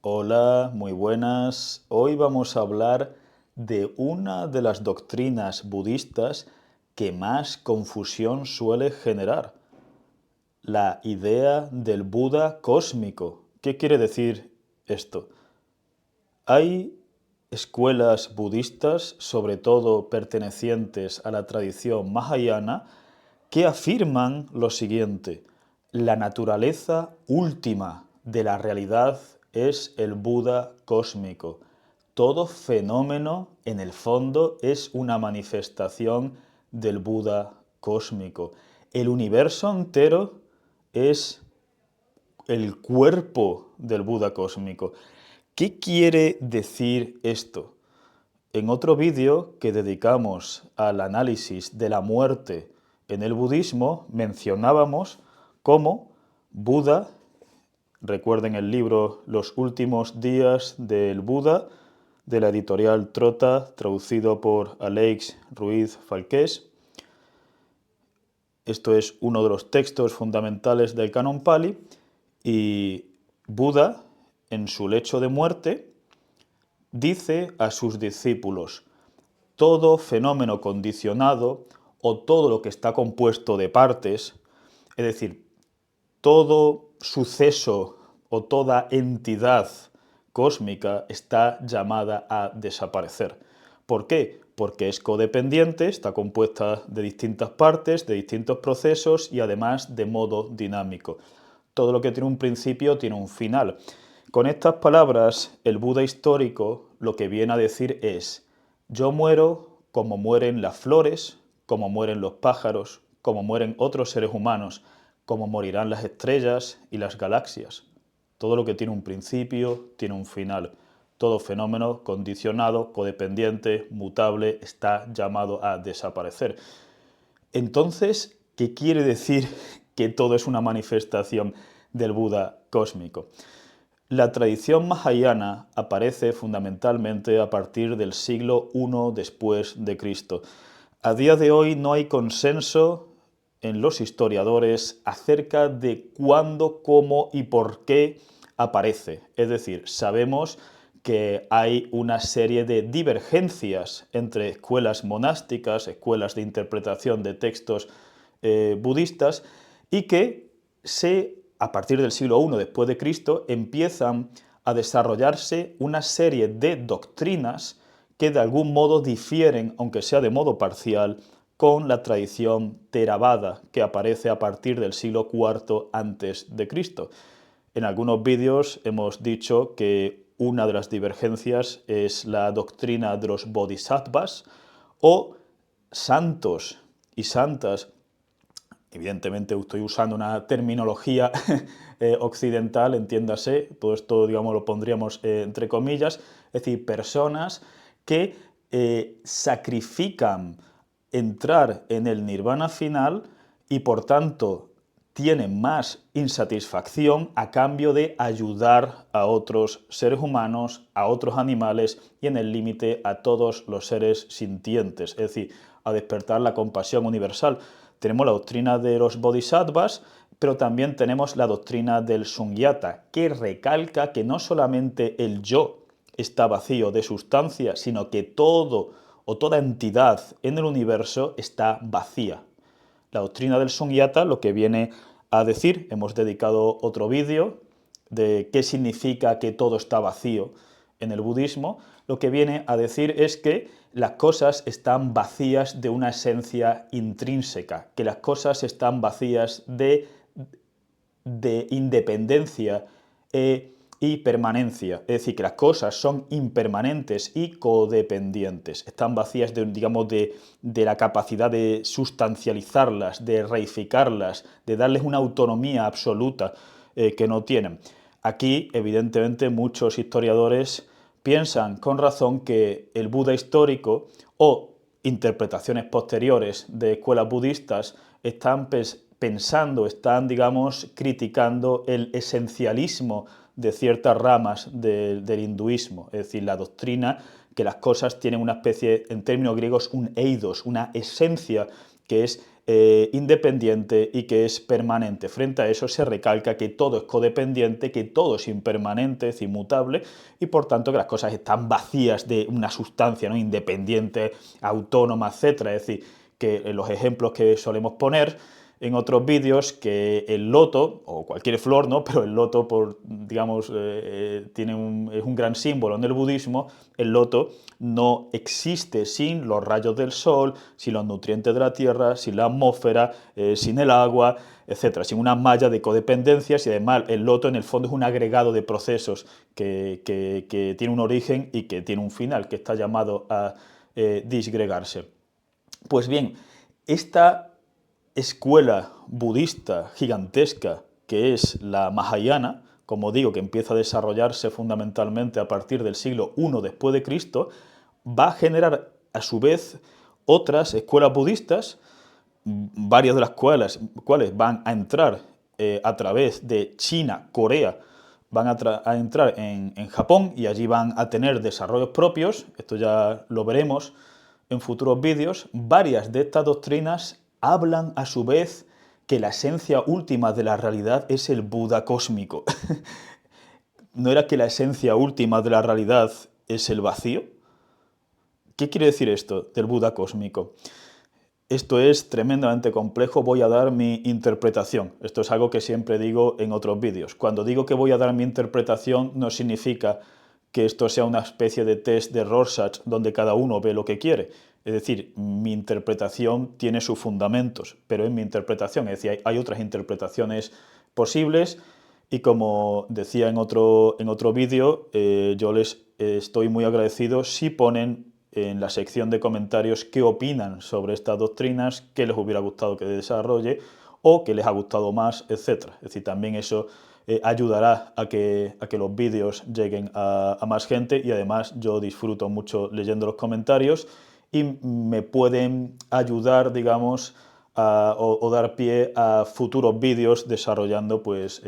Hola, muy buenas. Hoy vamos a hablar de una de las doctrinas budistas que más confusión suele generar, la idea del Buda cósmico. ¿Qué quiere decir esto? Hay escuelas budistas, sobre todo pertenecientes a la tradición mahayana, que afirman lo siguiente: la naturaleza última de la realidad es el Buda cósmico. Todo fenómeno, en el fondo, es una manifestación del Buda cósmico. El universo entero es el cuerpo del Buda cósmico. ¿Qué quiere decir esto? En otro vídeo que dedicamos al análisis de la muerte en el budismo, mencionábamos cómo Buda, recuerden el libro Los últimos días del Buda, de la editorial Trota, traducido por Aleix Ruiz Falqués. Esto es uno de los textos fundamentales del Canon Pali, y Buda, en su lecho de muerte, dice a sus discípulos: todo fenómeno condicionado o todo lo que está compuesto de partes, es decir, todo suceso o toda entidad cósmica está llamada a desaparecer. ¿Por qué? Porque es codependiente, está compuesta de distintas partes, de distintos procesos y además de modo dinámico. Todo lo que tiene un principio tiene un final. Con estas palabras, el Buda histórico lo que viene a decir es: yo muero como mueren las flores, como mueren los pájaros, como mueren otros seres humanos, como morirán las estrellas y las galaxias. Todo lo que tiene un principio tiene un final. Todo fenómeno condicionado, codependiente, mutable, está llamado a desaparecer. Entonces, ¿qué quiere decir que todo es una manifestación del Buda cósmico? La tradición mahayana aparece fundamentalmente a partir del siglo I después de Cristo. A día de hoy no hay consenso en los historiadores acerca de cuándo, cómo y por qué aparece. Es decir, sabemos que hay una serie de divergencias entre escuelas monásticas, escuelas de interpretación de textos budistas, y que a partir del siglo I después de Cristo empiezan a desarrollarse una serie de doctrinas que de algún modo difieren, aunque sea de modo parcial, con la tradición Theravada, que aparece a partir del siglo IV antes de Cristo. En algunos vídeos hemos dicho que una de las divergencias es la doctrina de los bodhisattvas o santos y santas. Evidentemente estoy usando una terminología occidental, entiéndase, todo esto, digamos, lo pondríamos entre comillas, es decir, personas que sacrifican entrar en el nirvana final y por tanto tienen más insatisfacción a cambio de ayudar a otros seres humanos, a otros animales y en el límite a todos los seres sintientes, es decir, a despertar la compasión universal. Tenemos la doctrina de los bodhisattvas, pero también tenemos la doctrina del Sunyata, que recalca que no solamente el yo está vacío de sustancia, sino que todo o toda entidad en el universo está vacía. La doctrina del Sunyata lo que viene a decir, hemos dedicado otro vídeo de qué significa que todo está vacío en el budismo, lo que viene a decir es que las cosas están vacías de una esencia intrínseca, que las cosas están vacías de independencia y permanencia, es decir, que las cosas son impermanentes y codependientes, están vacías de la capacidad de sustancializarlas, de reificarlas, de darles una autonomía absoluta que no tienen. Aquí, evidentemente, muchos historiadores piensan con razón que el Buda histórico o interpretaciones posteriores de escuelas budistas están están, digamos, criticando el esencialismo de ciertas ramas del hinduismo, es decir, la doctrina que las cosas tienen una especie, en términos griegos, un eidos, una esencia que es independiente y que es permanente. Frente a eso se recalca que todo es codependiente, que todo es impermanente, es inmutable, y por tanto que las cosas están vacías de una sustancia, ¿no?, independiente, autónoma, etc. Es decir, que los ejemplos que solemos poner en otros vídeos, que el loto, o cualquier flor, ¿no?, pero el loto, digamos, es un gran símbolo en el budismo. El loto no existe sin los rayos del sol, sin los nutrientes de la tierra, sin la atmósfera, sin el agua, etcétera, sin una malla de codependencias, y además el loto en el fondo es un agregado de procesos que tiene un origen y que tiene un final, que está llamado a disgregarse. Pues bien, esta escuela budista gigantesca que es la Mahayana, como digo, que empieza a desarrollarse fundamentalmente a partir del siglo I después de Cristo, va a generar a su vez otras escuelas budistas, varias de las cuales van a entrar a través de China, Corea, van a entrar en Japón, y allí van a tener desarrollos propios. Esto ya lo veremos en futuros vídeos. Varias de estas doctrinas hablan a su vez que la esencia última de la realidad es el Buda cósmico. ¿No era que la esencia última de la realidad es el vacío? ¿Qué quiere decir esto del Buda cósmico? Esto es tremendamente complejo, voy a dar mi interpretación. Esto es algo que siempre digo en otros vídeos. Cuando digo que voy a dar mi interpretación, no significa que esto sea una especie de test de Rorschach donde cada uno ve lo que quiere. Es decir, mi interpretación tiene sus fundamentos, pero en mi interpretación, es decir, hay otras interpretaciones posibles, y como decía en otro vídeo, yo les estoy muy agradecido si ponen en la sección de comentarios qué opinan sobre estas doctrinas, qué les hubiera gustado que desarrolle o qué les ha gustado más, etc. Es decir, también eso ayudará a que los vídeos lleguen a más gente, y además yo disfruto mucho leyendo los comentarios y me pueden ayudar, digamos, o dar pie a futuros vídeos desarrollando pues,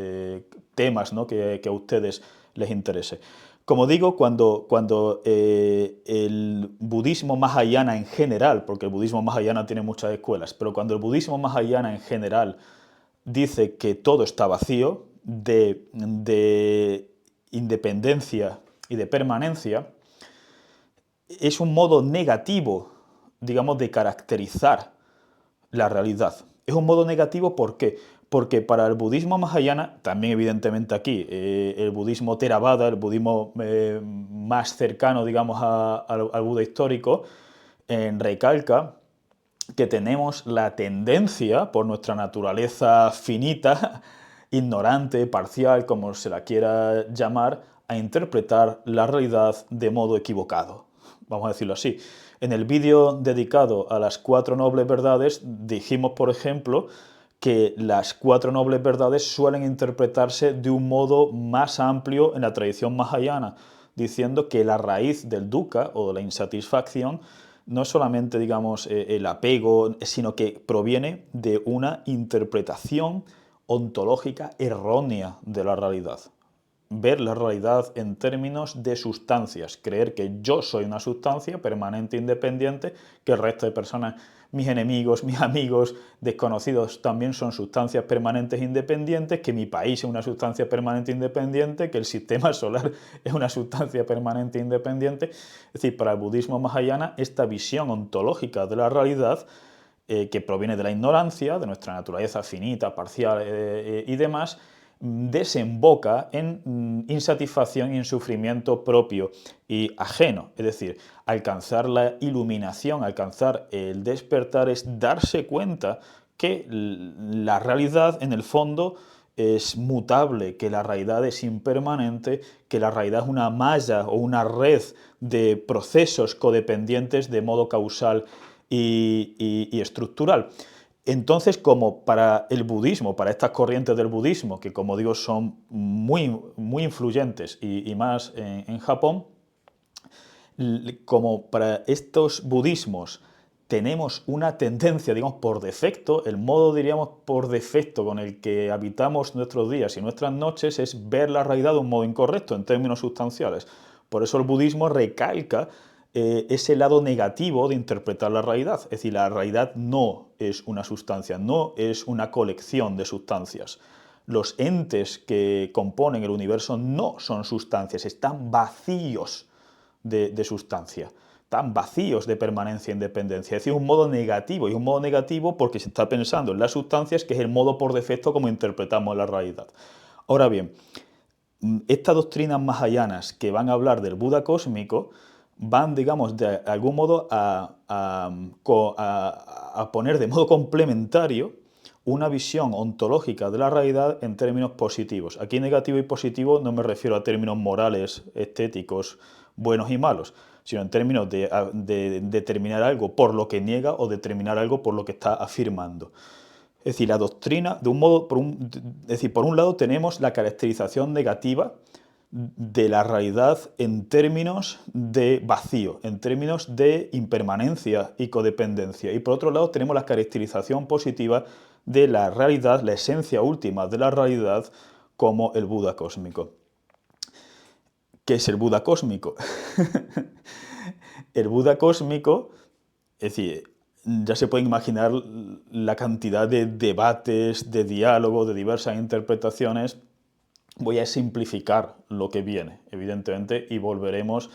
temas, ¿no?, que a ustedes les interese. Como digo, cuando el budismo mahayana en general, porque el budismo mahayana tiene muchas escuelas, pero cuando el budismo mahayana en general dice que todo está vacío de independencia y de permanencia, es un modo negativo, digamos, de caracterizar la realidad. Es un modo negativo, ¿por qué? Porque para el budismo mahayana, también evidentemente aquí, el budismo Theravada, el budismo más cercano, digamos, al Buda histórico, recalca que tenemos la tendencia, por nuestra naturaleza finita, ignorante, parcial, como se la quiera llamar, a interpretar la realidad de modo equivocado. Vamos a decirlo así. En el vídeo dedicado a las 4 nobles verdades dijimos, por ejemplo, que las 4 nobles verdades suelen interpretarse de un modo más amplio en la tradición mahayana, diciendo que la raíz del dukkha o de la insatisfacción no es solamente, digamos, el apego, sino que proviene de una interpretación ontológica errónea de la realidad. Ver la realidad en términos de sustancias, creer que yo soy una sustancia permanente e independiente, que el resto de personas, mis enemigos, mis amigos, desconocidos, también son sustancias permanentes e independientes, que mi país es una sustancia permanente e independiente, que el sistema solar es una sustancia permanente e independiente. Es decir, para el budismo mahayana, esta visión ontológica de la realidad, que proviene de la ignorancia, de nuestra naturaleza finita, parcial y demás, desemboca en insatisfacción y en sufrimiento propio y ajeno. Es decir, alcanzar la iluminación, alcanzar el despertar, es darse cuenta que la realidad en el fondo es mutable, que la realidad es impermanente, que la realidad es una malla o una red de procesos codependientes de modo causal y estructural. Entonces, como para el budismo, para estas corrientes del budismo, que como digo son muy, muy influyentes y más en Japón, como para estos budismos tenemos una tendencia, digamos, por defecto, el modo, diríamos, por defecto con el que habitamos nuestros días y nuestras noches es ver la realidad de un modo incorrecto en términos sustanciales. Por eso el budismo recalca ese lado negativo de interpretar la realidad. Es decir, la realidad no es una sustancia, no es una colección de sustancias. Los entes que componen el universo no son sustancias, están vacíos de sustancia, están vacíos de permanencia e independencia. Es decir, un modo negativo, y un modo negativo porque se está pensando en las sustancias, que es el modo por defecto como interpretamos la realidad. Ahora bien, estas doctrinas mahayanas que van a hablar del Buda cósmico van, digamos, de algún modo a poner de modo complementario una visión ontológica de la realidad en términos positivos. Aquí negativo y positivo no me refiero a términos morales, estéticos, buenos y malos, sino en términos de determinar algo por lo que niega o determinar algo por lo que está afirmando. Es decir, la doctrina, de un modo, por un lado tenemos la caracterización negativa de la realidad en términos de vacío, en términos de impermanencia y codependencia. Y por otro lado tenemos la caracterización positiva de la realidad, la esencia última de la realidad, como el Buda cósmico. ¿Qué es el Buda cósmico? El Buda cósmico, es decir, ya se pueden imaginar la cantidad de debates, de diálogos, de diversas interpretaciones. Voy a simplificar lo que viene, evidentemente, y volveremos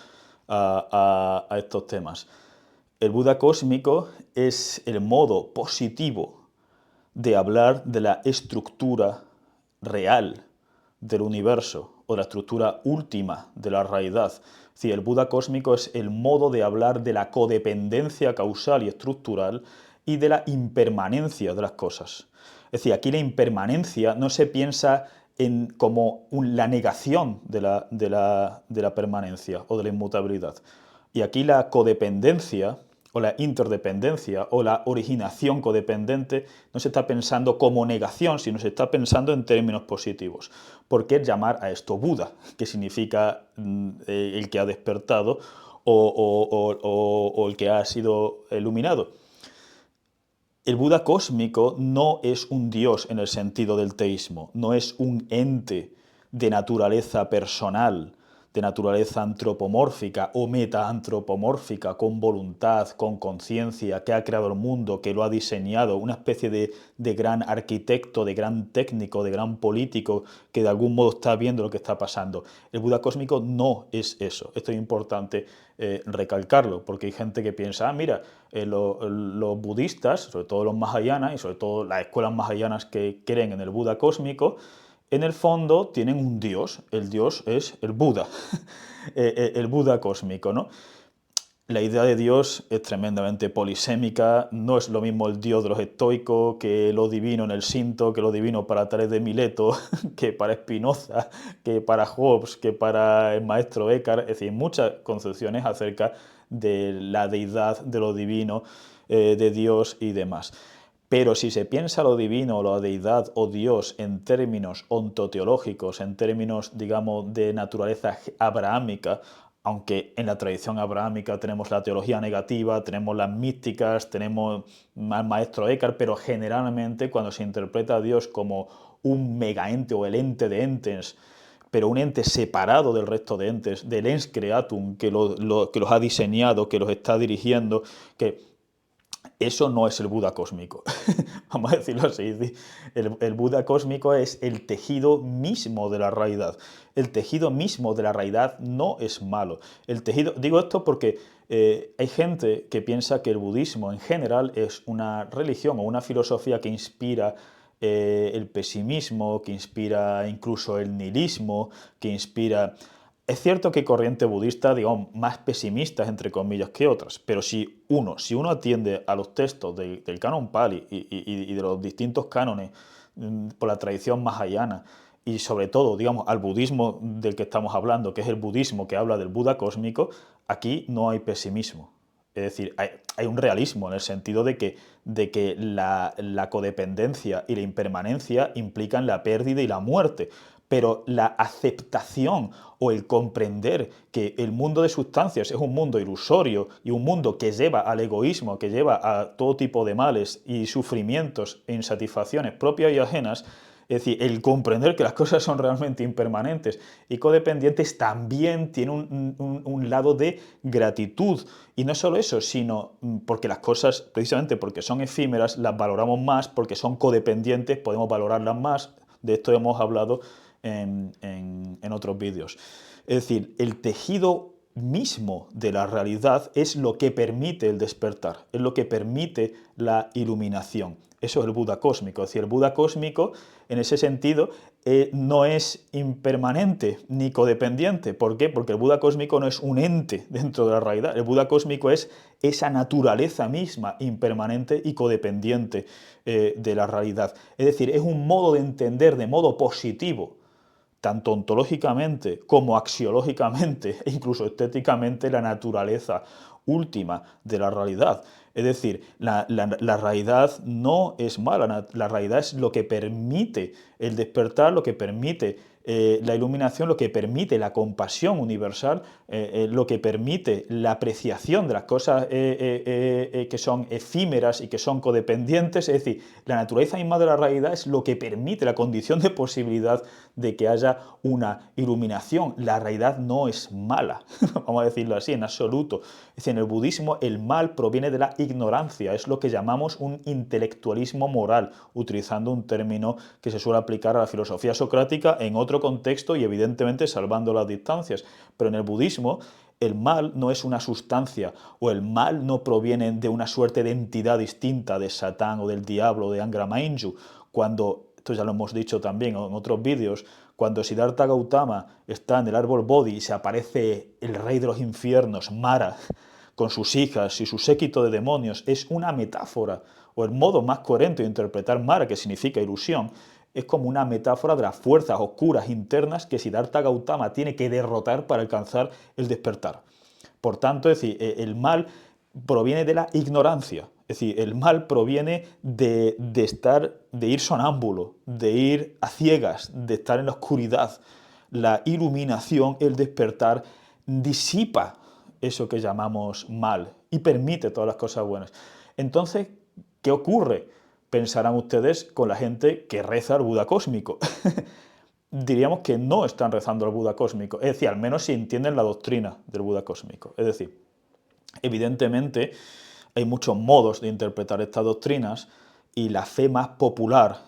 a estos temas. El Buda cósmico es el modo positivo de hablar de la estructura real del universo o la estructura última de la realidad. Es decir, el Buda cósmico es el modo de hablar de la codependencia causal y estructural y de la impermanencia de las cosas. Es decir, aquí la impermanencia no se piensa como la negación de la permanencia o de la inmutabilidad. Y aquí la codependencia o la interdependencia o la originación codependiente no se está pensando como negación, sino se está pensando en términos positivos. ¿Por qué llamar a esto Buda? Que significa el que ha despertado o el que ha sido iluminado. El Buda cósmico no es un dios en el sentido del teísmo, no es un ente de naturaleza personal, de naturaleza antropomórfica o metaantropomórfica, con voluntad, con conciencia, que ha creado el mundo, que lo ha diseñado, una especie de gran arquitecto, de gran técnico, de gran político, que de algún modo está viendo lo que está pasando. El Buda cósmico no es eso. Esto es importante recalcarlo, porque hay gente que piensa, mira, los budistas, sobre todo los mahayanas y sobre todo las escuelas mahayanas que creen en el Buda cósmico, en el fondo tienen un dios, el dios es el Buda, el Buda cósmico, ¿no? La idea de Dios es tremendamente polisémica, no es lo mismo el Dios de los estoicos que lo divino en el Shinto, que lo divino para Tales de Mileto, que para Spinoza, que para Hobbes, que para el maestro Eckhart, es decir, muchas concepciones acerca de la deidad, de lo divino, de Dios y demás. Pero si se piensa lo divino, la deidad o Dios en términos ontoteológicos, en términos, digamos, de naturaleza abrahámica, aunque en la tradición abrahámica tenemos la teología negativa, tenemos las místicas, tenemos al maestro Eckhart, pero generalmente cuando se interpreta a Dios como un megaente o el ente de entes, pero un ente separado del resto de entes, del ens creatum, que los ha diseñado, que los está dirigiendo, que eso no es el Buda cósmico, vamos a decirlo así. El Buda cósmico es el tejido mismo de la realidad. El tejido mismo de la realidad no es malo. Digo esto porque hay gente que piensa que el budismo en general es una religión o una filosofía que inspira el pesimismo, que inspira incluso el nihilismo, que inspira... Es cierto que hay corrientes budistas, digamos, más pesimistas, entre comillas, que otras, pero si uno atiende a los textos del canon Pali y de los distintos cánones por la tradición mahayana, y sobre todo, digamos, al budismo del que estamos hablando, que es el budismo que habla del Buda cósmico, aquí no hay pesimismo. Es decir, hay un realismo en el sentido de que la codependencia y la impermanencia implican la pérdida y la muerte, pero la aceptación o el comprender que el mundo de sustancias es un mundo ilusorio y un mundo que lleva al egoísmo, que lleva a todo tipo de males y sufrimientos e insatisfacciones propias y ajenas, Es decir, el comprender que las cosas son realmente impermanentes y codependientes también tiene un lado de gratitud. Y no solo eso, sino porque las cosas, precisamente porque son efímeras, las valoramos más, porque son codependientes, podemos valorarlas más. De esto hemos hablado en otros vídeos. Es decir, el tejido mismo de la realidad es lo que permite el despertar, es lo que permite la iluminación. Eso es el Buda cósmico. Es decir, el Buda cósmico, en ese sentido, no es impermanente ni codependiente. ¿Por qué? Porque el Buda cósmico no es un ente dentro de la realidad. El Buda cósmico es esa naturaleza misma, impermanente y codependiente de la realidad. Es decir, es un modo de entender de modo positivo, tanto ontológicamente como axiológicamente e incluso estéticamente, la naturaleza última de la realidad. Es decir, la realidad no es mala, la realidad es lo que permite el despertar, lo que permite la iluminación, lo que permite la compasión universal, lo que permite la apreciación de las cosas que son efímeras y que son codependientes. Es decir, la naturaleza misma de la realidad es lo que permite la condición de posibilidad de que haya una iluminación. La realidad no es mala, vamos a decirlo así, en absoluto. Es decir, en el budismo el mal proviene de la ignorancia, es lo que llamamos un intelectualismo moral, utilizando un término que se suele aplicar a la filosofía socrática en otro contexto y evidentemente salvando las distancias. Pero en el budismo el mal no es una sustancia, o el mal no proviene de una suerte de entidad distinta de Satán o del diablo, de Angra Mainyu. Cuando, esto ya lo hemos dicho también en otros vídeos, cuando Siddhartha Gautama está en el árbol Bodhi y se aparece el rey de los infiernos, Mara, con sus hijas y su séquito de demonios, es una metáfora, o el modo más coherente de interpretar Mara, que significa ilusión, es como una metáfora de las fuerzas oscuras internas que Siddhartha Gautama tiene que derrotar para alcanzar el despertar. Por tanto, es decir, el mal proviene de la ignorancia. Es decir, el mal proviene de ir sonámbulo, de ir a ciegas, de estar en la oscuridad. La iluminación, el despertar, disipa eso que llamamos mal y permite todas las cosas buenas. Entonces, ¿qué ocurre? Pensarán ustedes con la gente que reza al Buda cósmico. Diríamos que no están rezando al Buda cósmico, es decir, al menos si entienden la doctrina del Buda cósmico. Es decir, evidentemente hay muchos modos de interpretar estas doctrinas y la fe más popular,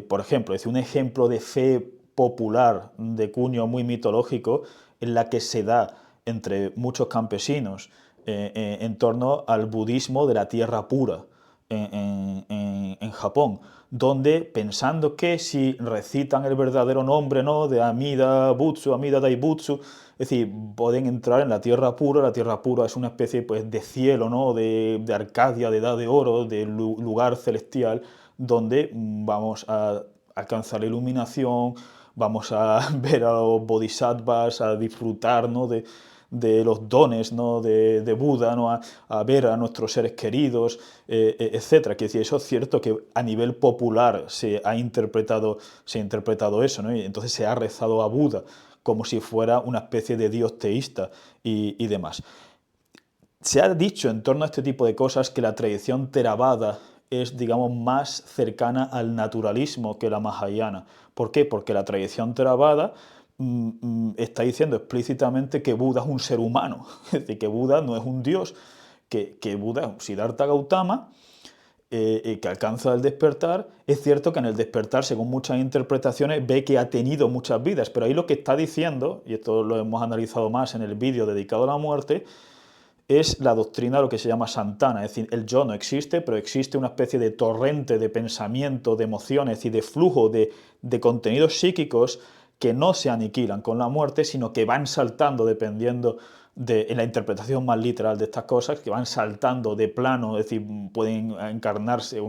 por ejemplo, es decir, un ejemplo de fe popular de cuño muy mitológico en la que se da entre muchos campesinos en torno al budismo de la tierra pura en Japón, donde pensando que si recitan el verdadero nombre, ¿no?, de Amida Butsu, Amida Daibutsu, es decir, pueden entrar en la tierra pura. La tierra pura es una especie, pues, de cielo, ¿no?, de Arcadia, de edad de oro, de lugar celestial, donde vamos a alcanzar la iluminación, vamos a ver a los bodhisattvas, a disfrutar, ¿no?, de los dones, ¿no?, de Buda, ¿no?, a ver a nuestros seres queridos, etc. Que decir, eso es cierto que a nivel popular se ha interpretado eso, ¿no? Y entonces se ha rezado a Buda como si fuera una especie de dios teísta y demás. Se ha dicho en torno a este tipo de cosas que la tradición Theravada es, digamos, más cercana al naturalismo que la Mahayana. ¿Por qué? Porque la tradición Theravada está diciendo explícitamente que Buda es un ser humano, es decir, que Buda no es un dios, que Buda es un Siddhartha Gautama, que alcanza el despertar. Es cierto que en el despertar, según muchas interpretaciones, ve que ha tenido muchas vidas, pero ahí lo que está diciendo, y esto lo hemos analizado más en el vídeo dedicado a la muerte, es la doctrina de lo que se llama Santana, es decir, el yo no existe, pero existe una especie de torrente de pensamiento, de emociones y de flujo de contenidos psíquicos que no se aniquilan con la muerte, sino que van saltando dependiendo en la interpretación más literal de estas cosas, que van saltando de plano, es decir, pueden encarnarse,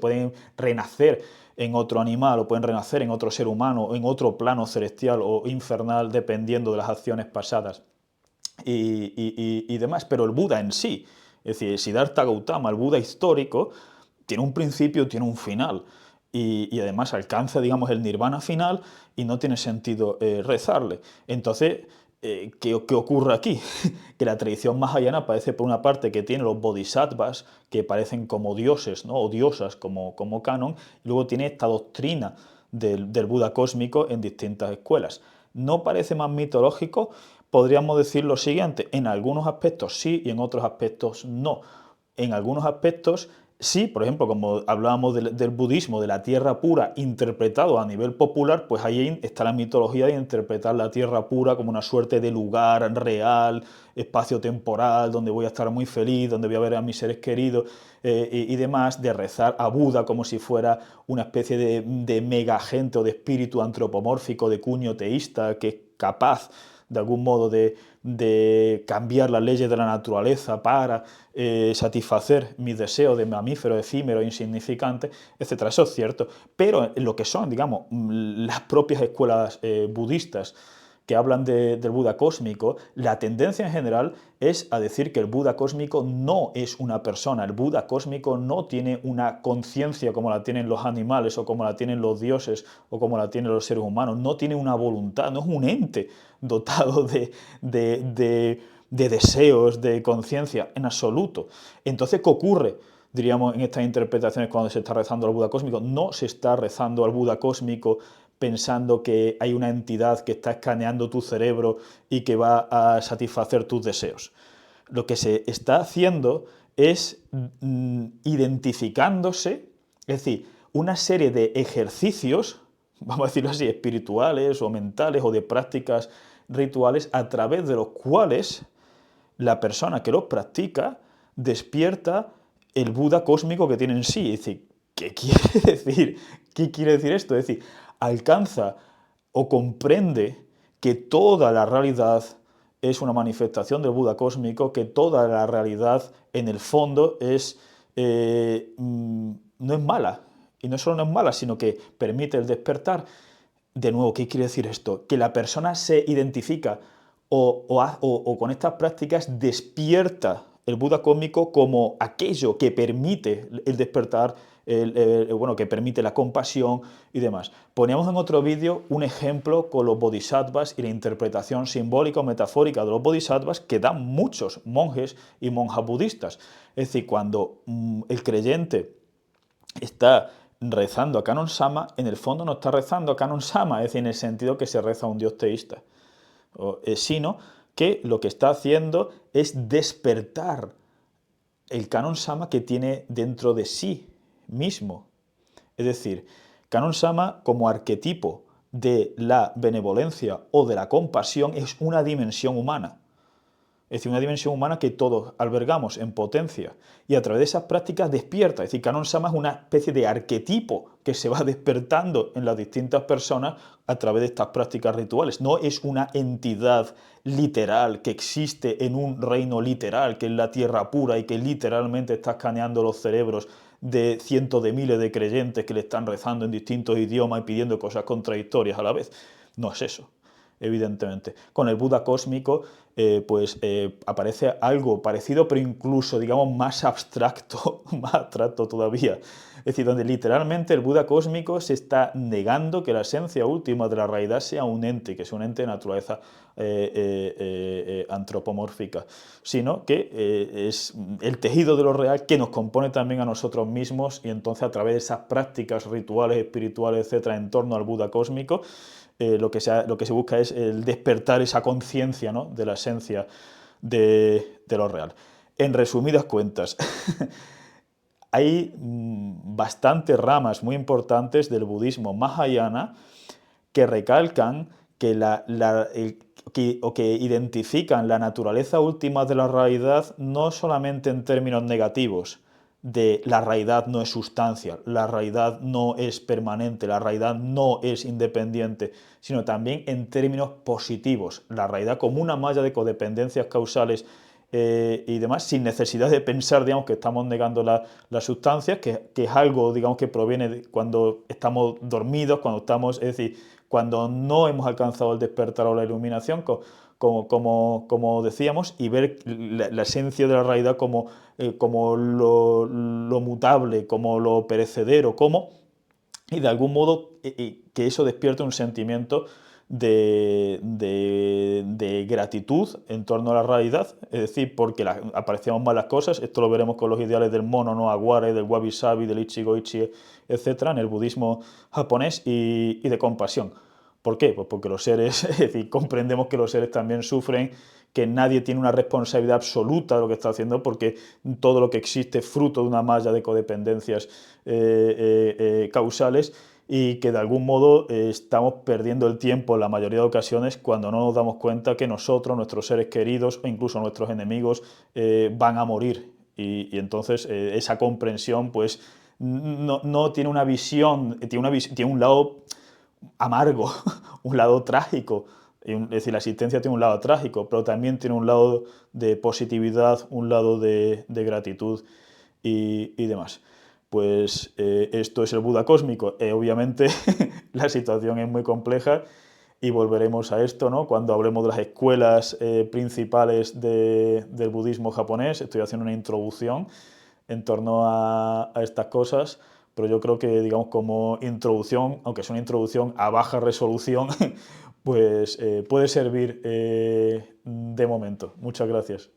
pueden renacer en otro animal o pueden renacer en otro ser humano o en otro plano celestial o infernal, dependiendo de las acciones pasadas y demás. Pero el Buda en sí, es decir, Siddhartha Gautama, el Buda histórico, tiene un principio, tiene un final. Y además alcanza, digamos, el nirvana final y no tiene sentido rezarle. Entonces, ¿qué ocurre aquí? Que la tradición mahayana parece, por una parte, que tiene los bodhisattvas, que parecen como dioses, ¿no? O diosas como canon, y luego tiene esta doctrina del Buda cósmico en distintas escuelas. ¿No parece más mitológico? Podríamos decir lo siguiente: en algunos aspectos sí y en otros aspectos no. En algunos aspectos sí, por ejemplo, como hablábamos del budismo, de la tierra pura interpretado a nivel popular, pues ahí está la mitología de interpretar la tierra pura como una suerte de lugar real, espacio-temporal, donde voy a estar muy feliz, donde voy a ver a mis seres queridos y demás, de rezar a Buda como si fuera una especie de mega agente o de espíritu antropomórfico de cuño teísta que es capaz de algún modo de cambiar las leyes de la naturaleza para satisfacer mis deseos de mamífero, efímero, insignificante, etcétera. Eso es cierto. Pero en lo que son, digamos, las propias escuelas budistas que hablan del Buda cósmico, la tendencia en general es a decir que el Buda cósmico no es una persona, el Buda cósmico no tiene una conciencia como la tienen los animales o como la tienen los dioses o como la tienen los seres humanos, no tiene una voluntad, no es un ente dotado de deseos, de conciencia, en absoluto. Entonces, ¿qué ocurre? Diríamos en estas interpretaciones cuando se está rezando al Buda cósmico, no se está rezando al Buda cósmico pensando que hay una entidad que está escaneando tu cerebro y que va a satisfacer tus deseos. Lo que se está haciendo es identificándose, es decir, una serie de ejercicios, vamos a decirlo así, espirituales o mentales o de prácticas rituales a través de los cuales la persona que los practica despierta el Buda cósmico que tiene en sí. Es decir, ¿qué quiere decir? ¿Qué quiere decir esto? Es decir, alcanza o comprende que toda la realidad es una manifestación del Buda cósmico, que toda la realidad en el fondo no es mala. Y no solo no es mala, sino que permite el despertar. De nuevo, ¿qué quiere decir esto? Que la persona se identifica o con estas prácticas despierta el Buda cósmico como aquello que permite el despertar, bueno, que permite la compasión y demás. Poníamos en otro vídeo un ejemplo con los bodhisattvas y la interpretación simbólica o metafórica de los bodhisattvas que dan muchos monjes y monjas budistas. Es decir, cuando el creyente está rezando a Kannon Sama, en el fondo no está rezando a Kannon Sama, es decir, en el sentido que se reza a un dios teísta, sino que lo que está haciendo es despertar el Kannon Sama que tiene dentro de sí mismo. Es decir, Kannon Sama como arquetipo de la benevolencia o de la compasión es una dimensión humana. Es decir, una dimensión humana que todos albergamos en potencia y a través de esas prácticas despierta. Es decir, Kannon Sama es una especie de arquetipo que se va despertando en las distintas personas a través de estas prácticas rituales. No es una entidad literal que existe en un reino literal, que es la tierra pura y que literalmente está escaneando los cerebros de cientos de miles de creyentes que le están rezando en distintos idiomas y pidiendo cosas contradictorias a la vez. No es eso, evidentemente. Con el Buda cósmico aparece algo parecido, pero incluso, digamos, más abstracto todavía. Es decir, donde literalmente el Buda cósmico se está negando que la esencia última de la realidad sea un ente, que sea un ente de naturaleza antropomórfica, sino que es el tejido de lo real que nos compone también a nosotros mismos, y entonces a través de esas prácticas rituales, espirituales, etcétera, en torno al Buda cósmico, lo que se busca es el despertar esa conciencia, ¿no?, de la esencia de lo real. En resumidas cuentas, hay bastantes ramas muy importantes del budismo mahayana que recalcan que identifican la naturaleza última de la realidad no solamente en términos negativos, de la realidad no es sustancia, la realidad no es permanente, la realidad no es independiente, sino también en términos positivos, la realidad como una malla de codependencias causales y demás, sin necesidad de pensar, digamos, que estamos negando las sustancias, que es algo, digamos, que proviene de cuando estamos dormidos, cuando estamos, es decir, cuando no hemos alcanzado el despertar o la iluminación, como decíamos, y ver la esencia de la realidad como lo mutable, como lo perecedero, y de algún modo que eso despierte un sentimiento de gratitud en torno a la realidad, es decir, porque apreciamos más las cosas. Esto lo veremos con los ideales del mono no aguare, del wabi-sabi, del ichigo-ichi, etc., en el budismo japonés, y de compasión. ¿Por qué? Pues porque los seres, es decir, comprendemos que los seres también sufren, que nadie tiene una responsabilidad absoluta de lo que está haciendo, porque todo lo que existe es fruto de una malla de codependencias causales, y que de algún modo estamos perdiendo el tiempo en la mayoría de ocasiones cuando no nos damos cuenta que nosotros, nuestros seres queridos o incluso nuestros enemigos van a morir. Y entonces esa comprensión pues no tiene una visión, tiene un lado amargo, un lado trágico. Es decir, la existencia tiene un lado trágico, pero también tiene un lado de positividad, un lado de gratitud y demás. Pues esto es el Buda cósmico. Obviamente la situación es muy compleja y volveremos a esto, ¿no? Cuando hablemos de las escuelas principales del budismo japonés. Estoy haciendo una introducción en torno a estas cosas, pero yo creo que, digamos, como introducción, aunque es una introducción a baja resolución, pues puede servir de momento. Muchas gracias.